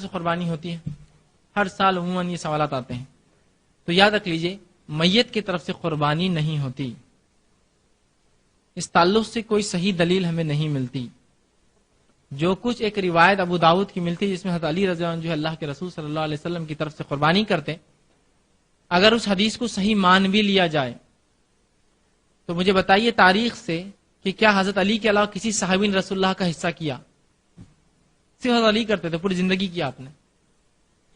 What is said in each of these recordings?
سے قربانی ہوتی ہے؟ ہر سال عموماً یہ سوالات آتے ہیں. تو یاد رکھ لیجئے میت کی طرف سے قربانی نہیں ہوتی. اس تعلق سے کوئی صحیح دلیل ہمیں نہیں ملتی. جو کچھ ایک روایت ابو داؤد کی ملتی ہے جس میں حضرت علی رضی اللہ عنہ جو ہے اللہ کے رسول صلی اللہ علیہ وسلم کی طرف سے قربانی کرتے، اگر اس حدیث کو صحیح مان بھی لیا جائے تو مجھے بتائیے تاریخ سے کہ کیا حضرت علی کے علاوہ کسی صحابی نے رسول اللہ کا حصہ کیا؟ صرف حضرت علی کرتے تھے، پوری زندگی کیا آپ نے.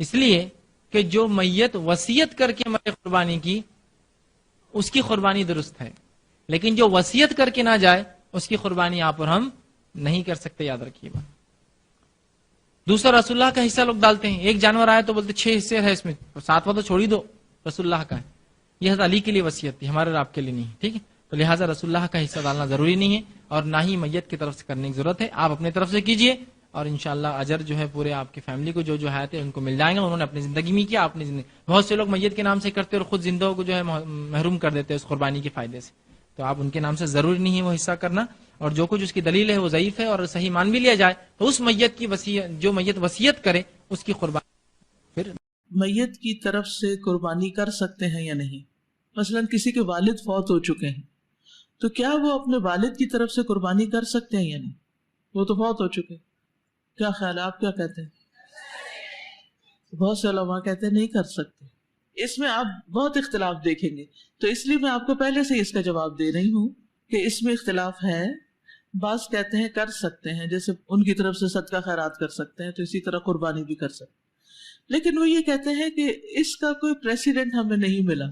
اس لیے کہ جو میت وصیت کر کے مرے قربانی کی اس کی قربانی درست ہے، لیکن جو وصیت کر کے نہ جائے اس کی قربانی آپ اور ہم نہیں کر سکتے. یاد رکھیے بات. دوسرا رسول اللہ کا حصہ لوگ ڈالتے ہیں. ایک جانور آئے تو بولتے 6 حصے ہے اس میں، 7واں تو چھوڑ ہی دو، رسول اللہ کا ہے. یہ حضرت علی کے لیے وصیت تھی، ہمارے اور آپ کے لیے نہیں. ٹھیک ہے، تو لہٰذا رسول اللہ کا حصہ ڈالنا ضروری نہیں ہے اور نہ ہی میت کی طرف سے کرنے کی ضرورت ہے. آپ اپنے طرف سے کیجئے اور انشاءاللہ اجر جو ہے پورے آپ کی فیملی کو جو حیات ہے ان کو مل جائیں گا. انہوں نے اپنی زندگی میں کیا، اپنی زندگی. بہت سے لوگ میت کے نام سے کرتے اور خود زندوں کو جو ہے محروم کر دیتے اس قربانی کے فائدے سے. تو آپ ان کے نام سے ضروری نہیں ہے وہ حصہ کرنا، اور جو کچھ اس کی دلیل ہے وہ ضعیف ہے اور صحیح مان بھی لیا جائے تو اس میت کی جو میت وصیت کرے اس کی قربانی. پھر میت کی طرف سے قربانی کر سکتے ہیں یا نہیں؟ مثلا کسی کے والد فوت ہو چکے ہیں تو کیا وہ اپنے والد کی طرف سے قربانی کر سکتے ہیں یا نہیں؟ وہ تو فوت ہو چکے. کیا خیال ہے، آپ کیا کہتے ہیں؟ بہت سے علماء کہتے ہیں نہیں کر سکتے. اس میں آپ بہت اختلاف دیکھیں گے، تو اس لیے میں آپ کو پہلے سے اس کا جواب دے رہی ہوں کہ اس میں اختلاف ہے. بعض کہتے ہیں کر سکتے ہیں، جیسے ان کی طرف سے صدقہ خیرات کر سکتے ہیں تو اسی طرح قربانی بھی کر سکتے ہیں. لیکن وہ یہ کہتے ہیں کہ اس کا کوئی پریسیڈنٹ ہمیں نہیں ملا،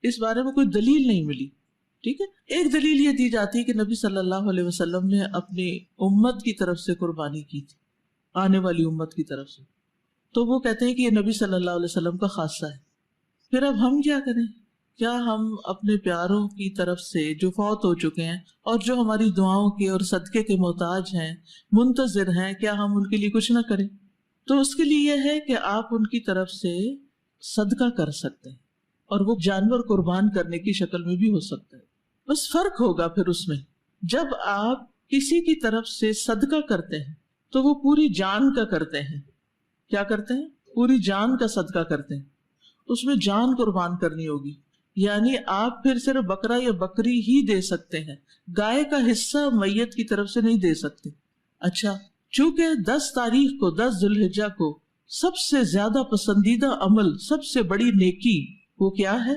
اس بارے میں کوئی دلیل نہیں ملی. ٹھیک ہے، ایک دلیل یہ دی جاتی ہے کہ نبی صلی اللہ علیہ وسلم نے اپنی امت کی طرف سے قربانی کی تھی، آنے والی امت کی طرف سے، تو وہ کہتے ہیں کہ یہ نبی صلی اللہ علیہ وسلم کا خاصہ ہے. پھر اب ہم کیا کریں؟ کیا ہم اپنے پیاروں کی طرف سے جو فوت ہو چکے ہیں اور جو ہماری دعاؤں کے اور صدقے کے محتاج ہیں، منتظر ہیں، کیا ہم ان کے لیے کچھ نہ کریں؟ تو اس کے لیے یہ ہے کہ آپ ان کی طرف سے صدقہ کر سکتے ہیں، اور وہ جانور قربان کرنے کی شکل میں بھی ہو سکتا ہے. بس فرق ہوگا پھر اس میں، جب آپ کسی کی طرف سے صدقہ کرتے ہیں تو وہ پوری جان کا کرتے ہیں. کیا کرتے ہیں؟ پوری جان کا صدقہ کرتے ہیں. اس میں جان قربان کرنی ہوگی، یعنی آپ پھر صرف بکرا یا بکری ہی دے سکتے ہیں، گائے کا حصہ میت کی طرف سے نہیں دے سکتے. اچھا، چونکہ 10 تاریخ کو، 10 ذی الحجہ کو سب سے زیادہ پسندیدہ عمل، سب سے بڑی نیکی وہ کیا ہے؟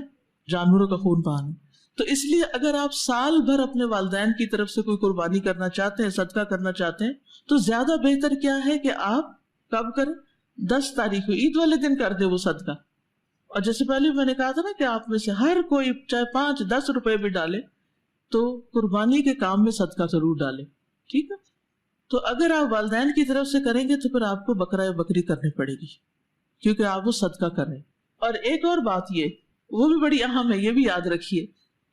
جانوروں کا خون بہانا. تو اس لیے اگر آپ سال بھر اپنے والدین کی طرف سے کوئی قربانی کرنا چاہتے ہیں، صدقہ کرنا چاہتے ہیں، تو زیادہ بہتر کیا ہے کہ آپ کب کریں؟ 10 تاریخ کو، عید والے دن کر دیں وہ صدقہ. اور جیسے پہلے میں نے کہا تھا نا کہ آپ میں سے ہر کوئی چاہے 5-10 روپے بھی ڈالے تو قربانی کے کام میں صدقہ ضرور ڈالے. ٹھیک ہے، تو اگر آپ والدین کی طرف سے کریں گے تو پھر آپ کو بکرا یا بکری کرنی پڑے گی، کیونکہ آپ وہ صدقہ کر رہے ہیں. اور ایک اور بات یہ، وہ بھی بڑی اہم ہے، یہ بھی یاد رکھیے،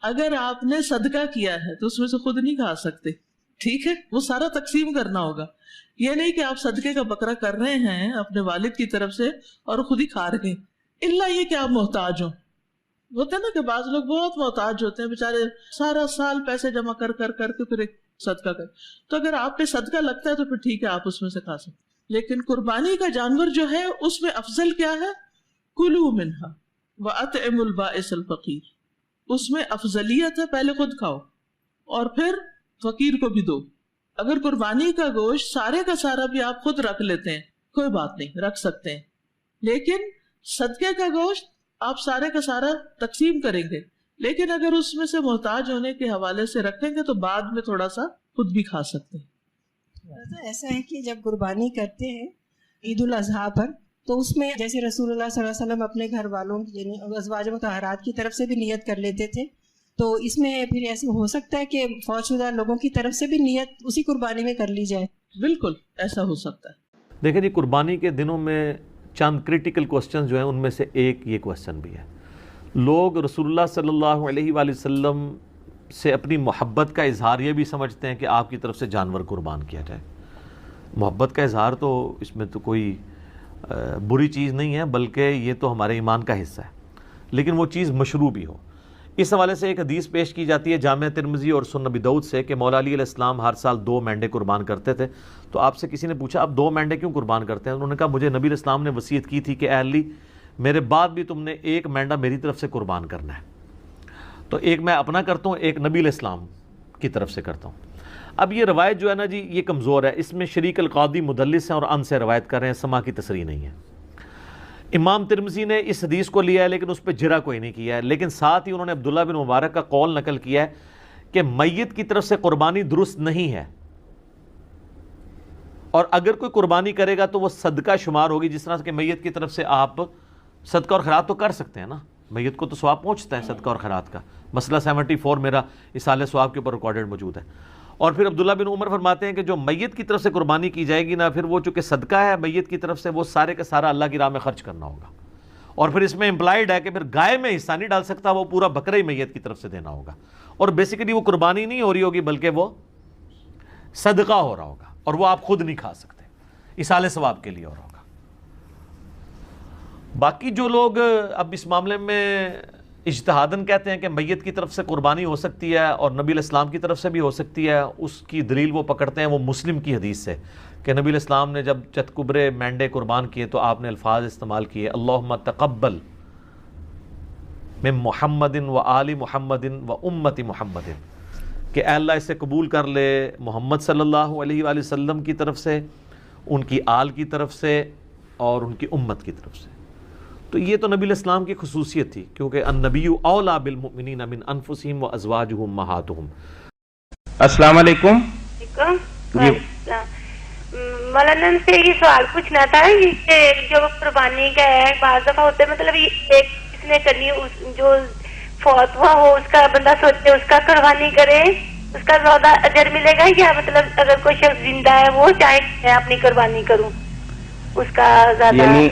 اگر آپ نے صدقہ کیا ہے تو اس میں سے خود نہیں کھا سکتے. ٹھیک ہے، وہ سارا تقسیم کرنا ہوگا. یہ نہیں کہ آپ صدقے کا بکرا کر رہے ہیں اپنے والد کی طرف سے اور خود ہی کھا رہے ہیں، اللہ یہ کہ آپ محتاج ہوں. ہوتا ہے نا کہ بعض لوگ بہت محتاج ہوتے ہیں بےچارے، سارا سال پیسے جمع کر کے پھر ایک صدقہ کر. تو اگر آپ پہ صدقہ لگتا ہے تو پھر ٹھیک ہے، آپ اس میں سے کھا سکتے. لیکن قربانی کا جانور جو ہے اس میں افضل کیا ہے؟ کلوا منہا واطعموا البائس الفقیر. اس میں افضلیت ہے پہلے خود کھاؤ اور پھر فقیر کو بھی دو. اگر قربانی کا گوشت سارے کا سارا بھی آپ خود رکھ لیتے ہیں کوئی بات نہیں، رکھ سکتے ہیں، لیکن صدقے کا گوشت آپ سارے کا سارا تقسیم کریں گے، لیکن اگر اس میں سے محتاج ہونے کے حوالے سے رکھیں گے تو بعد میں تھوڑا سا خود بھی کھا سکتے ہیں. ایسا ہے کہ جب قربانی کرتے ہیں عید الاضحیٰ پر تو اس میں جیسے رسول اللہ صلی اللہ علیہ وسلم اپنے گھر والوں یعنی ازواج مطہرات کی طرف سے بھی نیت کر لیتے تھے، تو اس میں پھر ایسا ہو سکتا ہے کہ فوت شدہ لوگوں کی طرف سے بھی نیت اسی قربانی میں کر لی جائے؟ بالکل ایسا ہو سکتا ہے. دیکھیں جی، قربانی کے دنوں میں چند کریٹیکل کوسچن جو ہیں ان میں سے ایک یہ کوسچن بھی ہے. لوگ رسول اللہ صلی اللہ علیہ وآلہ وسلم سے اپنی محبت کا اظہار یہ بھی سمجھتے ہیں کہ آپ کی طرف سے جانور قربان کیا جائے. محبت کا اظہار تو اس میں تو کوئی بری چیز نہیں ہے، بلکہ یہ تو ہمارے ایمان کا حصہ ہے، لیکن وہ چیز مشروع بھی ہو. اس حوالے سے ایک حدیث پیش کی جاتی ہے جامع ترمذی اور سنن نبی داؤد سے کہ مولا علی علیہ السلام ہر سال 2 مینڈے قربان کرتے تھے. تو آپ سے کسی نے پوچھا آپ 2 مینڈے کیوں قربان کرتے ہیں؟ انہوں نے کہا مجھے نبی علیہ السلام نے وصیت کی تھی کہ اے علی میرے بعد بھی تم نے 1 مینڈا میری طرف سے قربان کرنا ہے. تو ایک میں اپنا کرتا ہوں، ایک نبی علیہ السلام کی طرف سے کرتا ہوں. اب یہ روایت جو ہے نا جی یہ کمزور ہے، اس میں شریک القاضی مدلس ہیں اور ان سے روایت کر رہے ہیں، سما کی تصریح نہیں ہے. امام ترمذی نے اس حدیث کو لیا ہے لیکن اس پہ جرح کوئی نہیں کیا ہے، لیکن ساتھ ہی انہوں نے عبداللہ بن مبارک کا قول نقل کیا ہے کہ میت کی طرف سے قربانی درست نہیں ہے، اور اگر کوئی قربانی کرے گا تو وہ صدقہ شمار ہوگی. جس طرح کہ میت کی طرف سے آپ صدقہ اور خیرات تو کر سکتے ہیں نا، میت کو تو ثواب پہنچتا ہے صدقہ اور خیرات کا. مسئلہ 74 میرا اصالہ ثواب کے اوپر ریکارڈڈ موجود ہے. اور پھر عبداللہ بن عمر فرماتے ہیں کہ جو میت کی طرف سے قربانی کی جائے گی نا، پھر وہ چونکہ صدقہ ہے میت کی طرف سے، وہ سارے کا سارا اللہ کی راہ میں خرچ کرنا ہوگا. اور پھر اس میں امپلائڈ ہے کہ پھر گائے میں حصہ نہیں ڈال سکتا، وہ پورا بکرا ہی میت کی طرف سے دینا ہوگا. اور بیسیکلی وہ قربانی نہیں ہو رہی ہوگی بلکہ وہ صدقہ ہو رہا ہوگا، اور وہ آپ خود نہیں کھا سکتے، اصالہ ثواب کے لیے ہو رہا ہوگا. باقی جو لوگ اب اس معاملے میں اجتہاداً کہتے ہیں کہ میت کی طرف سے قربانی ہو سکتی ہے اور نبی علیہ السلام کی طرف سے بھی ہو سکتی ہے، اس کی دلیل وہ پکڑتے ہیں وہ مسلم کی حدیث سے کہ نبی علیہ السلام نے جب چتکبرے مینڈے قربان کیے تو آپ نے الفاظ استعمال کیے اللہم تقبل من محمد و آل محمد و امت محمد، کہ اے اللہ اسے قبول کر لے محمد صلی اللہ علیہ وآلہ وسلم کی طرف سے، ان کی آل کی طرف سے اور ان کی امت کی طرف سے. تو یہ تو نبی علیہ السلام کی خصوصیت تھی، کیونکہ النبی اولا بالمؤمنین من انفسہم وازواجہم امہاتہم. السلام علیکم. جی مولانا سے یہ سوال پوچھنا تھا کہ جو قربانی کا ہے بعض دفعہ ہوتا ہے مطلب ایک کس نے کرنی جو فوت ہوا ہو اس کا بندہ سوچے اس کا قربانی کرے اس کا زیادہ اجر ملے گا، یا مطلب اگر کوئی شخص زندہ ہے وہ چاہے میں اپنی قربانی کروں اس کا زیادہ؟ یعنی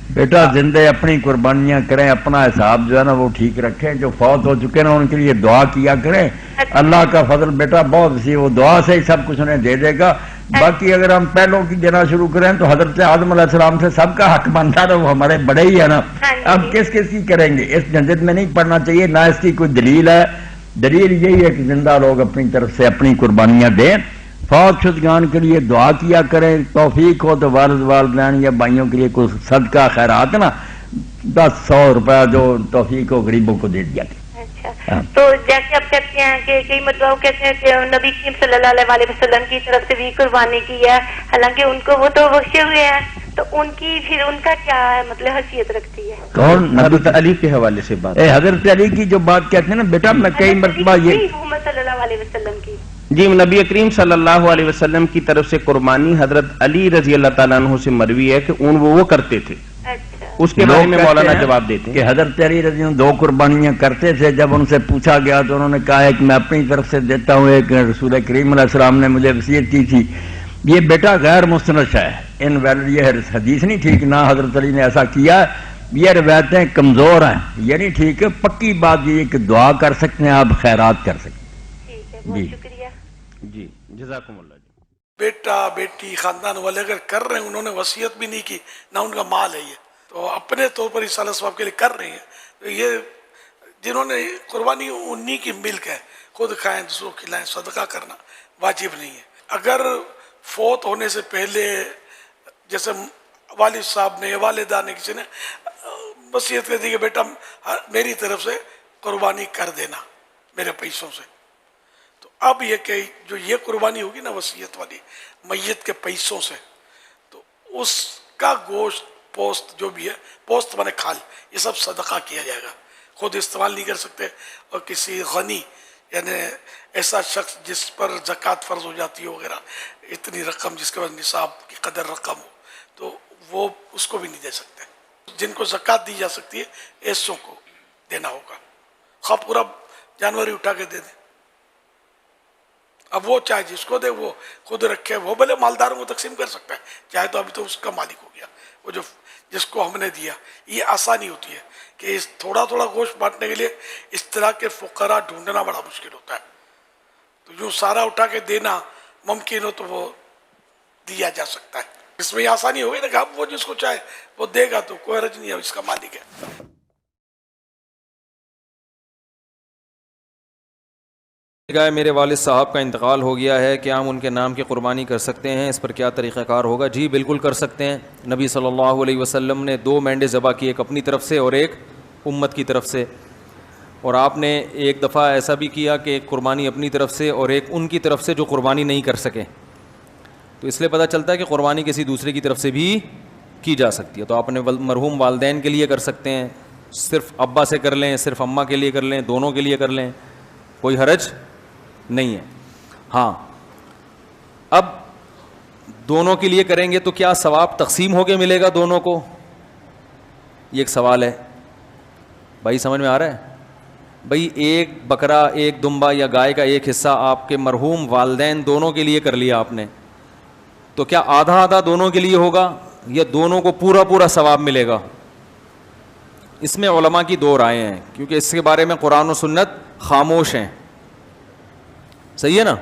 بیٹا زندے اپنی قربانیاں کریں، اپنا حساب جو ہے نا وہ ٹھیک رکھیں، جو فوت ہو چکے نا ان کے لیے دعا کیا کریں. اللہ کا فضل بیٹا بہت وسیع، وہ دعا سے ہی سب کچھ انہیں دے دے گا. باقی اگر ہم پہلوں کی دینا شروع کریں تو حضرت آدم علیہ السلام سے سب کا حق بنتا تھا، وہ ہمارے بڑے ہی ہے نا. اب کس کس کی کریں گے، اس جھنجٹ میں نہیں پڑنا چاہیے، نہ اس کی کوئی دلیل ہے. دلیل یہی ہے کہ زندہ لوگ اپنی طرف سے اپنی قربانیاں دیں. فوت شدگان کے لیے دعا کیا کریں، توفیق ہو تو والد والدین یا بھائیوں کے لیے کوئی صدقہ خیرات نا 10-100 روپیہ جو توفیق ہو غریبوں کو دے دیا کریں. اچھا تو جیسے آپ کہتے ہیں کہ کئی مطلب کہتے ہیں کہ نبی کریم صلی اللہ علیہ وسلم کی طرف سے بھی قربانی کی ہے، حالانکہ ان کو وہ تو بخشے ہوئے ہیں، تو ان کی پھر ان کا کیا مطلب حیثیت رکھتی ہے؟ کون؟ حضرت علی کے حوالے سے بات. حضرت علی کی جو بات کہتے ہیں نا بیٹا، میں کئی مرتبہ یہ محمد صلی اللہ علیہ وسلم کی جی نبی کریم صلی اللہ علیہ وسلم کی طرف سے قربانی حضرت علی رضی اللہ تعالیٰ عنہ سے مروی ہے کہ وہ کرتے تھے. اچھا اس کے بارے میں مولانا جواب دیتے ہیں کہ حضرت علی رضی اللہ 2 قربانیاں کرتے تھے. جب ان سے پوچھا گیا تو انہوں نے کہا ہے کہ میں اپنی طرف سے دیتا ہوں، ایک رسول کریم علیہ السلام نے مجھے وصیت کی تھی. یہ بیٹا غیر مستند ہے، ان ویلڈ یہ حدیث نہیں ٹھیک، نہ حضرت علی نے ایسا کیا، یہ روایتیں کمزور ہیں، یہ نہیں ٹھیک ہے. پکی بات یہ کہ دعا کر سکتے ہیں آپ، خیرات کر سکتے ہیں. ٹھیک ہے، بہت شکریہ. جی جزاکم اللہ. بیٹا بیٹی خاندان والے اگر کر رہے ہیں، انہوں نے وصیت بھی نہیں کی، نہ ان کا مال ہے، یہ تو اپنے طور پر اصالہ ثواب کے لیے کر رہے ہیں. تو یہ جنہوں نے قربانی انہی کی ملک ہے، خود کھائیں دوسروں کو کھلائیں، صدقہ کرنا واجب نہیں ہے. اگر فوت ہونے سے پہلے جیسے والد صاحب نے والدہ نے کسی نے وصیت کر دی کہ بیٹا میری طرف سے قربانی کر دینا میرے پیسوں سے، تو اب یہ کہ جو یہ قربانی ہوگی نا وصیت والی میت کے پیسوں سے، تو اس کا گوشت پوست جو بھی ہے، پوست مانے کھال، یہ سب صدقہ کیا جائے گا. خود استعمال نہیں کر سکتے، اور کسی غنی یعنی ایسا شخص جس پر زکوٰۃ فرض ہو جاتی ہے وغیرہ، اتنی رقم جس کے بعد نصاب کی قدر رقم ہو، تو وہ اس کو بھی نہیں دے سکتے. جن کو زکوٰۃ دی جا سکتی ہے ایسوں کو دینا ہوگا، خواہ پورا جانور ہی اٹھا کے دے دیں. اب وہ چاہے جس کو دے وہ خود رکھے، وہ بھلے مالداروں کو تقسیم کر سکتا ہے، چاہے تو ابھی تو اس کا مالک ہو گیا وہ جو جس کو ہم نے دیا. یہ آسانی ہوتی ہے کہ اس تھوڑا تھوڑا گوشت بانٹنے کے لیے اس طرح کے فقراء ڈھونڈنا بڑا مشکل ہوتا ہے. تو یوں سارا اٹھا کے دینا ممکن ہو تو وہ دیا جا سکتا ہے. اس میں یہ آسانی ہوگی نا کہ اب وہ جس کو چاہے وہ دے گا، تو کوئی حرج نہیں ہے، اس کا مالک ہے. گائے میرے والد صاحب کا انتقال ہو گیا ہے، کیا ہم ان کے نام کی قربانی کر سکتے ہیں؟ اس پر کیا طریقہ کار ہوگا؟ جی بالکل کر سکتے ہیں۔ نبی صلی اللہ علیہ وسلم نے 2 مینڈے ذبح کی، ایک اپنی طرف سے اور ایک امت کی طرف سے، اور آپ نے ایک دفعہ ایسا بھی کیا کہ ایک قربانی اپنی طرف سے اور ایک ان کی طرف سے جو قربانی نہیں کر سکے، تو اس لیے پتہ چلتا ہے کہ قربانی کسی دوسرے کی طرف سے بھی کی جا سکتی ہے۔ تو آپ نے مرحوم والدین کے لیے کر سکتے ہیں، صرف ابا سے کر لیں، صرف اماں کے لیے کر لیں، دونوں کے لیے کر لیں، کوئی حرج نہیں ہے۔ ہاں اب دونوں کے لیے کریں گے تو کیا ثواب تقسیم ہو کے ملے گا دونوں کو؟ یہ ایک سوال ہے بھائی، سمجھ میں آ رہا ہے؟ بھائی ایک بکرا، ایک دمبا یا گائے کا ایک حصہ آپ کے مرحوم والدین دونوں کے لیے کر لیا آپ نے، تو کیا آدھا آدھا دونوں کے لیے ہوگا یا دونوں کو پورا پورا ثواب ملے گا؟ اس میں علماء کی 2 رائے ہیں، کیونکہ اس کے بارے میں قرآن و سنت خاموش ہیں۔ صحیح ہے نا؟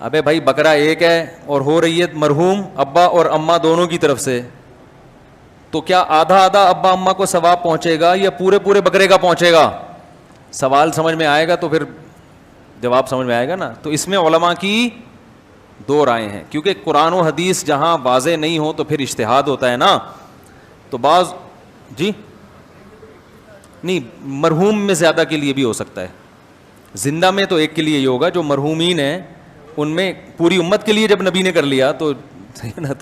ابے بھائی بکرا ایک ہے اور ہو رہی ہے مرحوم ابا اور اماں دونوں کی طرف سے، تو کیا آدھا آدھا ابا اماں کو ثواب پہنچے گا یا پورے پورے بکرے کا پہنچے گا؟ سوال سمجھ میں آئے گا تو پھر جواب سمجھ میں آئے گا نا۔ تو اس میں علماء کی 2 رائے ہیں، کیونکہ قرآن و حدیث جہاں واضح نہیں ہو تو پھر اجتہاد ہوتا ہے نا۔ تو بعض جی نہیں، مرحوم میں زیادہ کے لیے بھی ہو سکتا ہے، زندہ میں تو ایک کے لیے ہی ہوگا، جو مرحومین ہیں ان میں پوری امت کے لیے جب نبی نے کر لیا تو نا،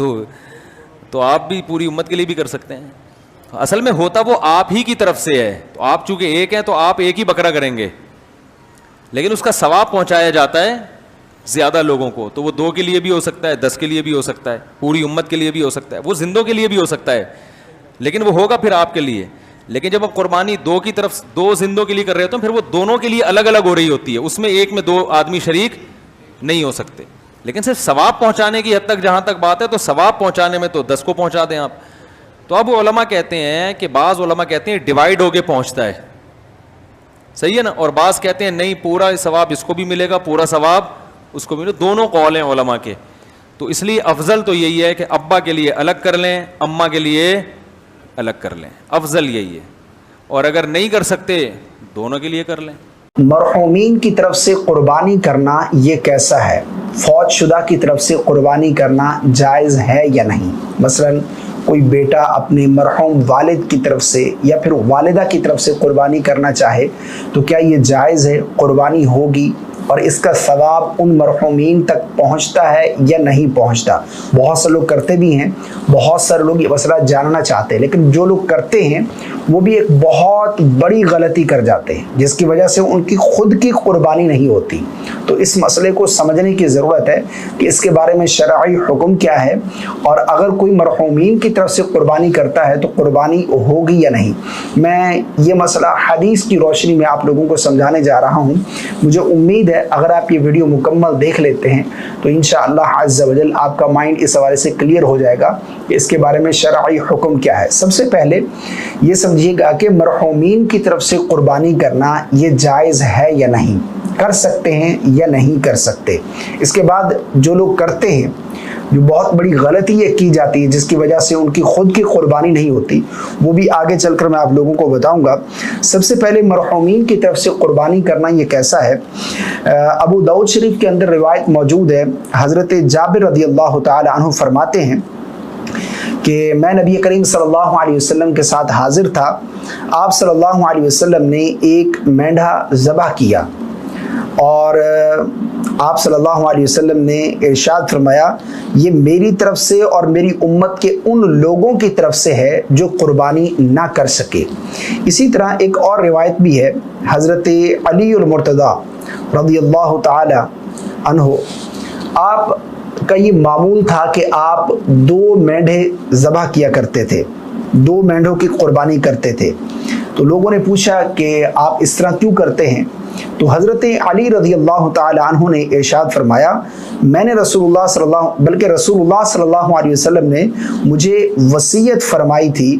تو آپ بھی پوری امت کے لیے بھی کر سکتے ہیں۔ اصل میں ہوتا وہ آپ ہی کی طرف سے ہے، تو آپ چونکہ ایک ہیں تو آپ ایک ہی بکرا کریں گے، لیکن اس کا ثواب پہنچایا جاتا ہے زیادہ لوگوں کو، تو وہ 2 کے لیے بھی ہو سکتا ہے، 10 کے لیے بھی ہو سکتا ہے، پوری امت کے لیے بھی ہو سکتا ہے، وہ زندوں کے لیے بھی ہو سکتا ہے، لیکن وہ ہوگا پھر آپ کے لیے۔ لیکن جب آپ قربانی 2 کی طرف 2 زندوں کے لیے کر رہے ہوتے ہیں، پھر وہ دونوں کے لیے الگ الگ ہو رہی ہوتی ہے، اس میں ایک میں 2 آدمی شریک نہیں ہو سکتے۔ لیکن صرف ثواب پہنچانے کی حد تک جہاں تک بات ہے، تو ثواب پہنچانے میں تو 10 کو پہنچا دیں آپ۔ تو اب علماء کہتے ہیں کہ بعض علماء کہتے ہیں ڈیوائیڈ ہو کے پہنچتا ہے، صحیح ہے نا، اور بعض کہتے ہیں نہیں پورا ثواب اس کو بھی ملے گا، پورا ثواب اس کو ملے گا۔ دونوں قول ہیں علماء کے، تو اس لیے افضل تو یہی ہے کہ ابا کے لیے الگ کر لیں، اماں کے لیے الگ کر لیں، افضل یہی ہے۔ اور اگر نہیں کر سکتے دونوں کے لیے کر لیں۔ مرحومین کی طرف سے قربانی کرنا یہ کیسا ہے؟ فوت شدہ کی طرف سے قربانی کرنا جائز ہے یا نہیں؟ مثلا کوئی بیٹا اپنے مرحوم والد کی طرف سے یا پھر والدہ کی طرف سے قربانی کرنا چاہے تو کیا یہ جائز ہے؟ قربانی ہوگی اور اس کا ثواب ان مرحومین تک پہنچتا ہے یا نہیں پہنچتا؟ بہت سے لوگ کرتے بھی ہیں، بہت سارے لوگ یہ مسئلہ جاننا چاہتے ہیں، لیکن جو لوگ کرتے ہیں وہ بھی ایک بہت بڑی غلطی کر جاتے ہیں جس کی وجہ سے ان کی خود کی قربانی نہیں ہوتی۔ تو اس مسئلے کو سمجھنے کی ضرورت ہے کہ اس کے بارے میں شرعی حکم کیا ہے، اور اگر کوئی مرحومین کی طرف سے قربانی کرتا ہے تو قربانی ہوگی یا نہیں۔ میں یہ مسئلہ حدیث کی روشنی میں آپ لوگوں کو سمجھانے جا رہا ہوں۔ مجھے امید ہے اگر آپ یہ ویڈیو مکمل دیکھ لیتے ہیں تو انشاءاللہ عز و جل آپ کا مائنڈ اس حوالے سے کلیئر ہو جائے گا کہ اس کے بارے میں شرعی حکم کیا ہے۔ سب سے پہلے یہ سمجھیے گا کہ مرحومین کی طرف سے قربانی کرنا یہ جائز ہے یا نہیں، کر سکتے ہیں یا نہیں کر سکتے۔ اس کے بعد جو لوگ کرتے ہیں، جو بہت بڑی غلطی یہ کی جاتی ہے جس کی وجہ سے ان کی خود کی قربانی نہیں ہوتی، وہ بھی آگے چل کر میں آپ لوگوں کو بتاؤں گا۔ سب سے پہلے مرحومین کی طرف سے قربانی کرنا یہ کیسا ہے؟ ابو داؤد شریف کے اندر روایت موجود ہے، حضرت جابر رضی اللہ تعالی عنہ فرماتے ہیں کہ میں نبی کریم صلی اللہ علیہ وسلم کے ساتھ حاضر تھا، آپ صلی اللہ علیہ وسلم نے ایک مینڈھا ذبح کیا اور آپ صلی اللہ علیہ وسلم نے ارشاد فرمایا یہ میری طرف سے اور میری امت کے ان لوگوں کی طرف سے ہے جو قربانی نہ کر سکے۔ اسی طرح ایک اور روایت بھی ہے، حضرت علی المرتضیٰ رضی اللہ تعالی عنہ، آپ کا یہ معمول تھا کہ آپ 2 مینڈھے ذبح کیا کرتے تھے، 2 مینڈھوں کی قربانی کرتے تھے۔ تو لوگوں نے پوچھا کہ آپ اس طرح کیوں کرتے ہیں؟ تو حضرت علی رضی اللہ تعالی عنہ نے ارشاد فرمایا میں نے رسول اللہ صلی اللہ علیہ وسلم نے مجھے وصیت فرمائی تھی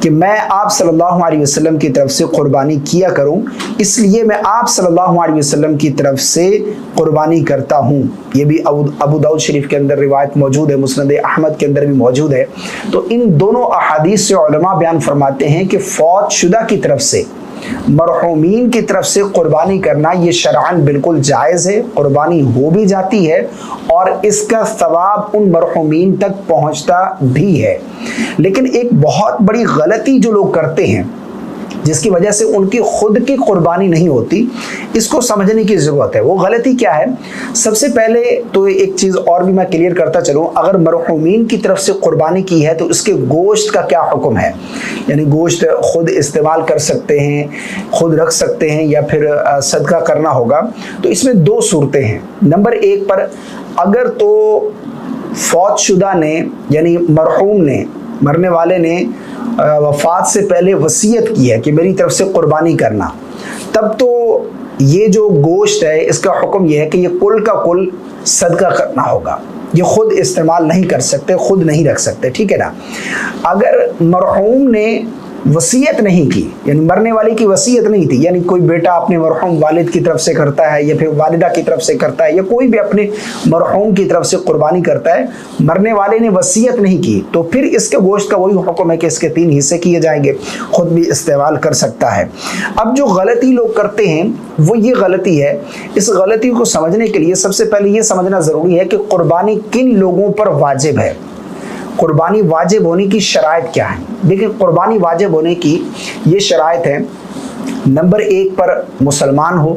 کہ میں آپ صلی اللہ علیہ وسلم کی طرف سے قربانی کیا کروں، اس لیے میں آپ صلی اللہ علیہ وسلم کی طرف سے قربانی کرتا ہوں۔ یہ بھی ابو داؤد شریف کے اندر روایت موجود ہے، مسند احمد کے اندر بھی موجود ہے۔ تو ان دونوں احادیث سے علماء بیان فرماتے ہیں کہ فوت شدہ کی طرف سے مرحومین کی طرف سے قربانی کرنا یہ شرعاً بالکل جائز ہے، قربانی ہو بھی جاتی ہے اور اس کا ثواب ان مرحومین تک پہنچتا بھی ہے۔ لیکن ایک بہت بڑی غلطی جو لوگ کرتے ہیں جس کی وجہ سے ان کی خود کی قربانی نہیں ہوتی، اس کو سمجھنے کی ضرورت ہے۔ وہ غلطی کیا ہے؟ سب سے پہلے تو ایک چیز اور بھی میں کلیئر کرتا چلوں، اگر مرحومین کی طرف سے قربانی کی ہے تو اس کے گوشت کا کیا حکم ہے؟ یعنی گوشت خود استعمال کر سکتے ہیں، خود رکھ سکتے ہیں، یا پھر صدقہ کرنا ہوگا؟ تو اس میں دو صورتیں ہیں۔ نمبر ایک پر اگر تو فوت شدہ نے یعنی مرحوم نے، مرنے والے نے وفات سے پہلے وصیت کی ہے کہ میری طرف سے قربانی کرنا، تب تو یہ جو گوشت ہے اس کا حکم یہ ہے کہ یہ کل کا کل صدقہ کرنا ہوگا، یہ خود استعمال نہیں کر سکتے، خود نہیں رکھ سکتے، ٹھیک ہے نا۔ اگر مرحوم نے وصیت نہیں کی، یعنی مرنے والے کی وصیت نہیں تھی، یعنی کوئی بیٹا اپنے مرحوم والد کی طرف سے کرتا ہے یا پھر والدہ کی طرف سے کرتا ہے یا کوئی بھی اپنے مرحوم کی طرف سے قربانی کرتا ہے، مرنے والے نے وصیت نہیں کی، تو پھر اس کے گوشت کا وہی حکم ہے کہ اس کے 3 حصے کیے جائیں گے، خود بھی استعمال کر سکتا ہے۔ اب جو غلطی لوگ کرتے ہیں وہ یہ غلطی ہے، اس غلطی کو سمجھنے کے لیے سب سے پہلے یہ سمجھنا ضروری ہے کہ قربانی کن لوگوں پر واجب ہے، قربانی واجب ہونے کی شرائط کیا ہے۔ دیکھیں، قربانی واجب ہونے کی یہ شرائط ہے، نمبر 1 پر مسلمان ہو،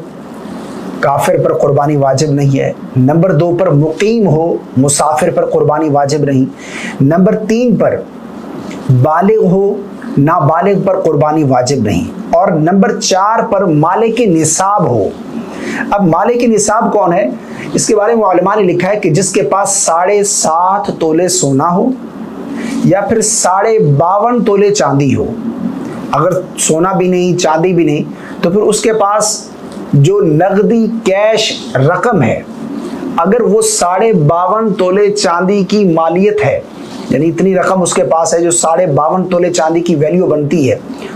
کافر پر قربانی واجب نہیں ہے۔ نمبر 2 پر مقیم ہو، مسافر پر قربانی واجب نہیں۔ نمبر 3 پر بالغ ہو، نابالغ پر قربانی واجب نہیں۔ اور نمبر 4 پر مالک نصاب ہو۔ اب مالک نصاب کون ہے؟ اس کے بارے میں علماء نے لکھا ہے کہ جس کے پاس 7.5 تولے سونا ہو یا پھر 52.5 تولے چاندی ہو۔ اگر سونا بھی نہیں، چاندی بھی نہیں، تو پھر اس کے پاس جو نقدی کیش رقم ہے، اگر وہ 52.5 تولے چاندی کی مالیت ہے، یعنی اتنی رقم اس کے پاس ہے جو 52.5 تولے چاندی کی ویلیو بنتی ہے،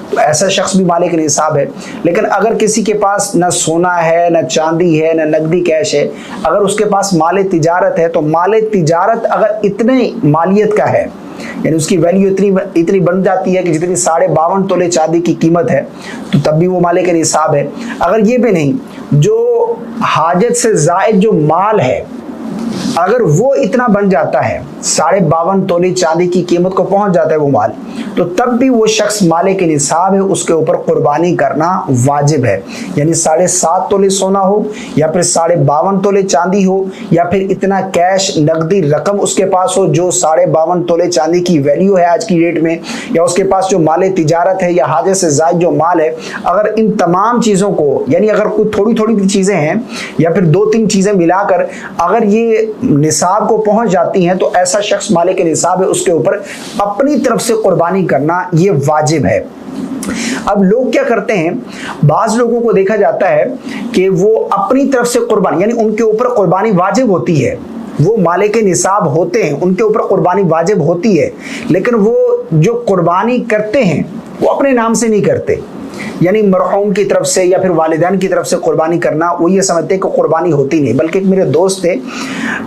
تو ایسا شخص بھی مالک نصاب ہے۔ لیکن اگر کسی کے پاس نہ سونا ہے، نہ چاندی ہے، نہ نقدی کیش ہے، اگر اس کے پاس مال تجارت ہے، تو مال تجارت اگر اتنے مالیت کا ہے، یعنی اس کی ویلیو اتنی بن جاتی ہے کہ جتنی 52.5 تولے چاندی کی قیمت ہے، تو تب بھی وہ مالک نصاب ہے۔ اگر یہ بھی نہیں، جو حاجت سے زائد جو مال ہے، اگر وہ اتنا بن جاتا ہے، 52.5 تولے چاندی کی قیمت کو پہنچ جاتا ہے وہ مال، تو تب بھی وہ شخص مالک نصاب ہے، اس کے اوپر قربانی کرنا واجب ہے۔ یعنی 7.5 تولے سونا ہو یا پھر 52.5 تولے چاندی ہو یا پھر اتنا کیش نقدی رقم اس کے پاس ہو جو 52.5 تولے چاندی کی ویلیو ہے آج کی ڈیٹ میں، یا اس کے پاس جو مال تجارت ہے یا حاجت سے زائد جو مال ہے، اگر ان تمام چیزوں کو، یعنی اگر کوئی تھوڑی چیزیں ہیں یا پھر 2-3 چیزیں ملا کر اگر یہ نصاب کو پہنچ جاتی ہیں، تو ایسا شخص مالک نصاب ہے، اس کے اوپر اپنی طرف سے قربانی کرنا یہ واجب ہے۔ اب لوگ کیا کرتے ہیں، بعض لوگوں کو دیکھا جاتا ہے کہ وہ اپنی طرف سے قربانی، یعنی ان کے اوپر قربانی واجب ہوتی ہے، وہ مالک نصاب ہوتے ہیں، ان کے اوپر قربانی واجب ہوتی ہے، لیکن وہ جو قربانی کرتے ہیں وہ اپنے نام سے نہیں کرتے، یعنی مرحوم کی طرف سے یا پھر والدین کی طرف سے قربانی کرنا، وہ یہ سمجھتے ہیں کہ قربانی ہوتی نہیں۔ بلکہ ایک میرے دوست تھے،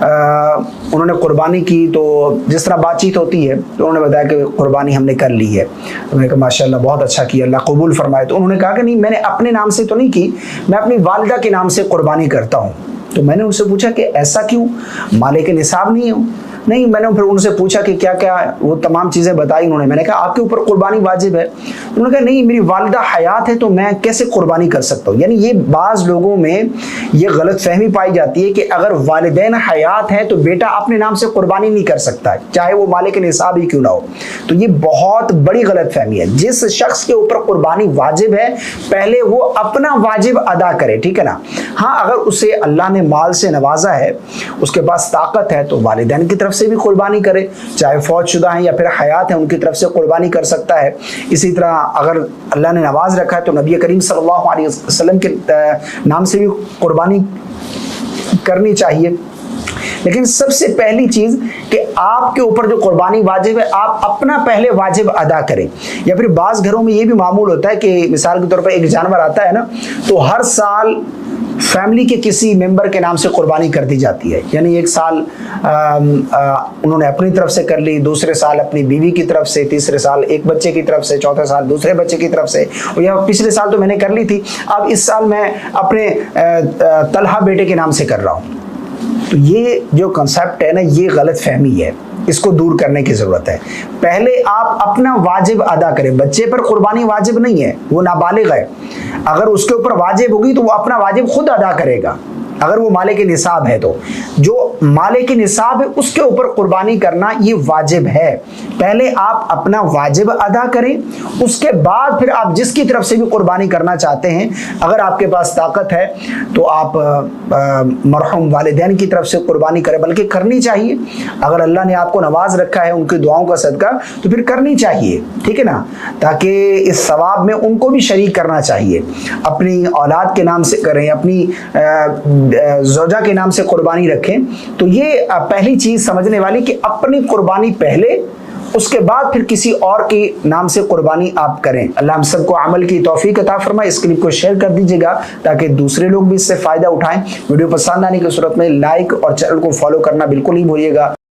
انہوں نے قربانی کی، تو جس طرح بات چیت ہوتی ہے تو انہوں نے بتایا کہ قربانی ہم نے کر لی ہے۔ میں نے کہا ماشاءاللہ بہت اچھا کیا، اللہ قبول فرمائے۔ تو انہوں نے کہا کہ نہیں، میں نے اپنے نام سے تو نہیں کی، میں اپنی والدہ کے نام سے قربانی کرتا ہوں۔ تو میں نے ان سے پوچھا کہ ایسا کیوں، مالک نصاب نہیں ہوں؟ نہیں، میں نے پھر ان سے پوچھا کہ کیا کیا وہ تمام چیزیں بتائی انہوں نے۔ میں نے کہا آپ کے اوپر قربانی واجب ہے؟ انہوں نے کہا نہیں، میری والدہ حیات ہے تو میں کیسے قربانی کر سکتا ہوں۔ یعنی یہ بعض لوگوں میں یہ غلط فہمی پائی جاتی ہے کہ اگر والدین حیات ہیں تو بیٹا اپنے نام سے قربانی نہیں کر سکتا، چاہے وہ مالک نصاب ہی کیوں نہ ہو۔ تو یہ بہت بڑی غلط فہمی ہے۔ جس شخص کے اوپر قربانی واجب ہے، پہلے وہ اپنا واجب ادا کرے، ٹھیک ہے نا۔ ہاں، اگر اسے اللہ نے مال سے نوازا ہے، اس کے پاس طاقت ہے، تو والدین کی طرف سے بھی قربانی کرے، چاہے فوت شدہ ہیں یا پھر حیات ہیں، ان کی طرف سے قربانی کر سکتا ہے۔ اسی طرح اگر اللہ نے نواز رکھا ہے تو نبی کریم صلی اللہ علیہ وسلم کے نام سے بھی قربانی کرنی چاہیے۔ لیکن سب سے پہلی چیز کہ آپ کے اوپر جو قربانی واجب ہے آپ اپنا پہلے واجب ادا کریں. یا پھر بعض گھروں میں یہ بھی معمول ہوتا ہے کہ مثال کے طور پر ایک جانور آتا ہے نا, تو ہر سال فیملی کے کسی ممبر کے نام سے قربانی کر دی جاتی ہے. یعنی ایک سال انہوں نے اپنی طرف سے کر لی, دوسرے سال اپنی بیوی کی طرف سے, تیسرے سال ایک بچے کی طرف سے, چوتھے سال دوسرے بچے کی طرف سے, یا پچھلے سال تو میں نے کر لی تھی, اب اس سال میں اپنے طلحہ بیٹے کے نام سے کر رہا ہوں. تو یہ جو کنسیپٹ ہے نا, یہ غلط فہمی ہے, اس کو دور کرنے کی ضرورت ہے. پہلے آپ اپنا واجب ادا کریں. بچے پر قربانی واجب نہیں ہے, وہ نابالغ ہے. اگر اس کے اوپر واجب ہوگی تو وہ اپنا واجب خود ادا کرے گا, اگر وہ مالک نصاب ہے تو. جو مالک نصاب ہے اس کے اوپر قربانی کرنا یہ واجب ہے. پہلے آپ اپنا واجب ادا کریں, اس کے بعد پھر آپ جس کی طرف سے بھی قربانی کرنا چاہتے ہیں, اگر آپ کے پاس طاقت ہے تو آپ مرحوم والدین کی طرف سے قربانی کریں, بلکہ کرنی چاہیے. اگر اللہ نے آپ کو نواز رکھا ہے ان کی دعاؤں کا صدقہ تو پھر کرنی چاہیے, ٹھیک ہے نا, تاکہ اس ثواب میں ان کو بھی شریک کرنا چاہیے. اپنی اولاد کے نام سے کریں, اپنی زوجہ کے نام سے قربانی رکھیں. تو یہ پہلی چیز سمجھنے والی کہ اپنی قربانی پہلے, اس کے بعد پھر کسی اور کے نام سے قربانی آپ کریں. اللہ ہم سب کو عمل کی توفیق عطا فرمائے. اس کلپ کو شیئر کر دیجیے گا تاکہ دوسرے لوگ بھی اس سے فائدہ اٹھائیں. ویڈیو پسند آنے کی صورت میں لائک اور چینل کو فالو کرنا بالکل ہی بھولیے گا.